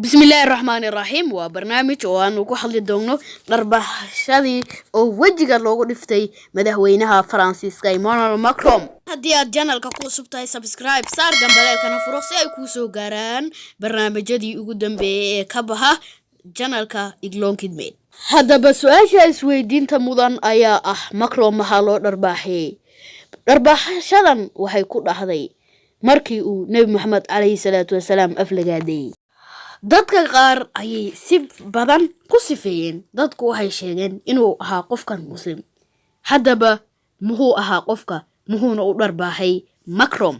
بسم الله الرحمن الرحيم وبرنامج وأنا كحل دونو نربح شذي أو وجه اللوجو دفتي مدهوينها فرانسيسكا إيمانويل ماكرون هدي الجانل كقول سبتاي سبسكرايب صار جنب كانوا فرصي يكوسو جاران برنامج جدي يقدم بكبها جانل كإجلون كدمين هذا بس وإيش سويدين تمضان أيا ماكرون محلو نربحي نربح شذن وحيكون هذي markii uu Nabi Muhammad alayhi salaatu wasalaam aflagaaday dadka qaar ayay si badan ku sifeeyeen dadku waxay sheegeen inuu ahaa qofkan muslim hadaba muxuu ahaa qofka muxuuna u dharbaahay Macron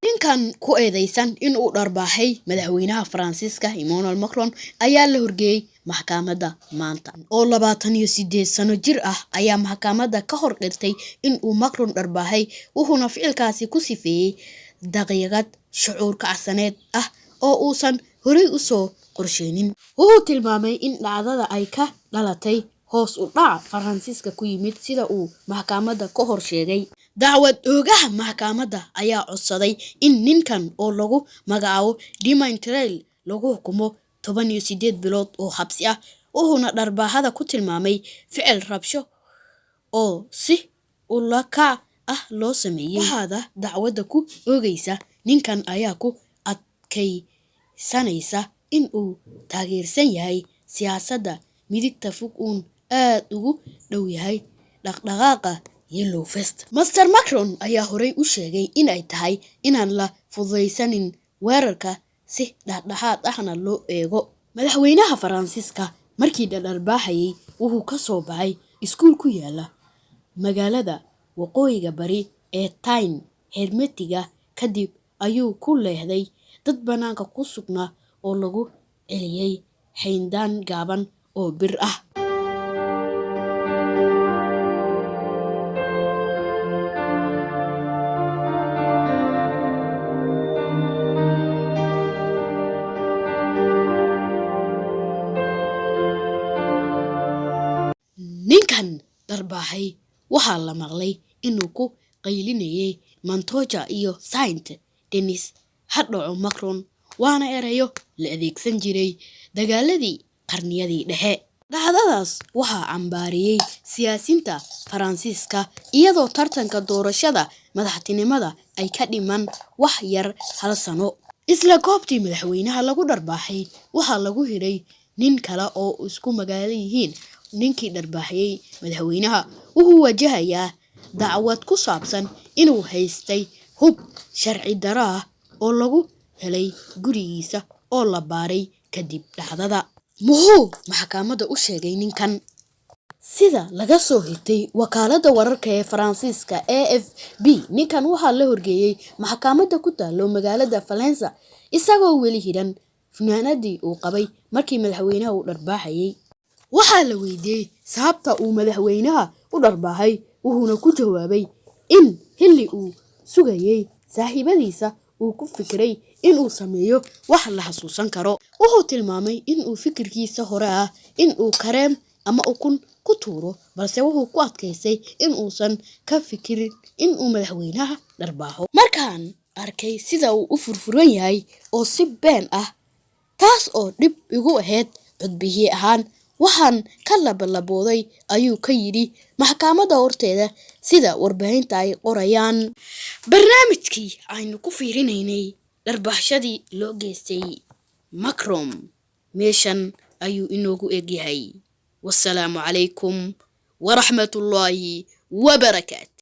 ninkan ku eedeysan inuu dharbaahay madaxweynaha Faransiiska Emmanuel Macron ayaa la horgeeyay maxkamadda maanta oo 28 sano jir ah ayaa maxkamadda ka hor qirtay inuu Macron dharbaahay wuxuuna ficilkaasi ku sifeeyay daqiiqad shucuur kacsaneed ah oo uusan horay u soo qorsheynin wuxuu tilmaamay in dhacdada ay ka dhalatay hoos u dhac Faransiiska ku yimid sida uu maxkamadda ka hor sheegay dacwad oogaha maxkamadda ayaa codsaday in ninkan oo lagu magacaabo Dimitri lagu hukumo 18 bilood oo xabsi ah wuxuuna dharbaaxada ku tilmaamay ficil rabsho oo si ula kac loo sameeyay hada dacwada ku oogaysa ninkan ayaa ku adkaysanaysa in uu taageersan yahay siyaasadda midigta fog uun aad ugu dhow yahay dhaqdhaqaaqa Yellow Vest Mr Macron ayaa horay u sheegay in ay tahay inaan la fududeysanin weerarka si dhexdhexaad ahna loo eego madaxweynaha Faransiiska markii dharbaaxayay wuxuu ka soo baxay iskuul ku yaala magaalada waqooyiga bari ee Tyne Hermetiga kadib ayuu ku leehday dad banaanka ku sugnaa oo lagu celiyay xeendaan gaaban oo bir ah ninkan dharbaaxay waxaa la maqlay inuu ku qaylinayay Montoya iyo Saint-Denis hadhow Macron waana erayo la adeegsan jiray dagaaladii qarniyadii dhexe dhacdadaas waxaa cambaariyay siyaasiyiinta Faransiiska iyadoo tartanka doorashada madaxtinimada ay ka dhiman wax yar hal sano isla goobtii madaxweynaha lagu dharbaaxay waxaa lagu hiray nin kale oo isku magaalo yihiin ninkii dharbaaxay madaxweynaha wuxuu wajahayaa dacwad ku saabsan inuu haystay hub sharci darro ah oo lagu helay gurigiisa oo la baaray kadib dhacdada muxuu maxkamadda u sheegay ninkan sida laga soo xigtay wakaaladda wararka ee Faransiiska AFP ninkan waxaa la horgeeyay maxkamadda ku taalo magaalada Valencia isagoo weli hiran funaanadii uu qabay markii madaxweynaha uu dharbaaxayay waxaa la weydiiyay sababta uu madaxweynaha u dharbaahay wuxuuna ku jawaabay in xilli uu sugayay saaxiibadiisa uu ku fikiray in uu sameeyo wax la xasuusan karo wuxuu tilmaamay in uu fikirkiisa hore ah in uu kareem ama ukun ku tuuro balse wuxuu ku adkaystay in uusan ka fikirin in uu madaxweynaha dharbaaxo markaan arkay sida uu u furfuran yahay oo si been ah taas oo dib igu ahayd codbixiye ahaan waxaan ka labalabooday ayuu ka yiri maxkamadda horteeda sida warbaahinta ay qorayaan barnaamijkii aynu ku fiirinaynay dharbaaxshadii loo geystay Macron meeshan ayuu inoogu egyahay wassalaamu calaykum waraxmatullaahi wabarakaatu